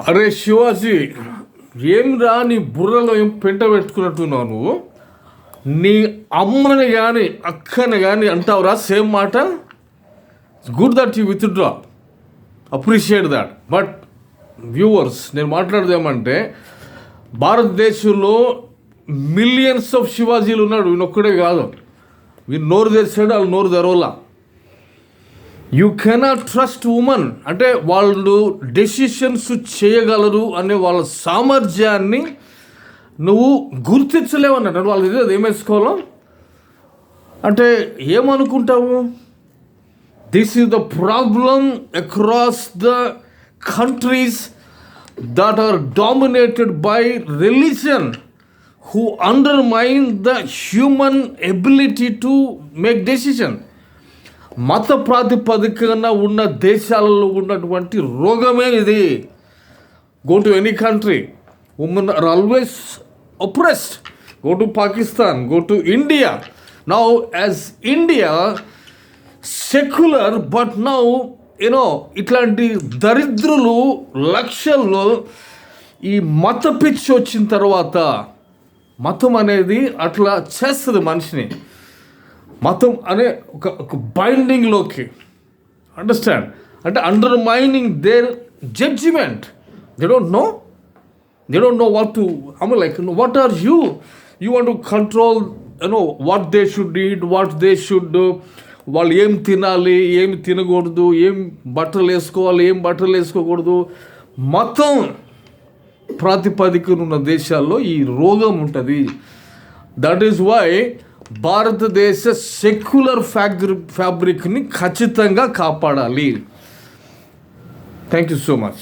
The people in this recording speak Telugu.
అరే శివాజీ, ఏం రా నీ బుర్రలో ఏం పెంట పెట్టుకున్నట్టున్నావు నువ్వు? నీ అమ్మని కానీ అక్కని కానీ అంటావురా సేమ్ మాట? Good that you withdraw, appreciate that. But viewers, నేను మాట్లాడదేమంటే భారతదేశంలో మిలియన్స్ ఆఫ్ శివాజీలు ఉన్నాడు, ఈయనొక్కడే కాదు. వీళ్ళు నోరు తెరిచాడు, వాళ్ళు నోరు తెరవలా. యూ కెనాట్ ట్రస్ట్ ఉమెన్ అంటే వాళ్ళు డెసిషన్స్ చేయగలరు అనే వాళ్ళ సామర్థ్యాన్ని నువ్వు గుర్తించలేవన్నట్టు. వాళ్ళు ఇదే ఏమేసుకోవాలో అంటే ఏమనుకుంటావు? This is the problem across the countries that are dominated by religion, who undermine the human ability to make decision. మత ప్రాతిపదికన ఉన్న దేశాలలో ఉన్నటువంటి రోగమే ఇది. Go to any country, women are always oppressed. Go to Pakistan, go to India. Now as India secular, but now ఇట్లాంటి దరిద్రులు లక్షల్లో ఈ మత పిచ్చి వచ్చిన తర్వాత మతం అనేది అట్లా చేస్తుంది మనిషిని. మతం అనే ఒక బైండింగ్లోకి, అండర్స్టాండ్, అంటే undermining their judgement. They don't know what to like what are you want to control what they should eat, what they should, వాళ్ళు ఏం తినాలి, ఏం తినకూడదు, ఏం బట్టలు వేసుకోవాలి, ఏం బట్టలు వేసుకోకూడదు. మతం ప్రాతిపదికన ఉన్న దేశాల్లో ఈ రోగం ఉంటుంది. దట్ ఈస్ వై భారతదేశ సెక్యులర్ ఫ్యాబ్రిక్ని ఖచ్చితంగా కాపాడాలి. Thank you so much.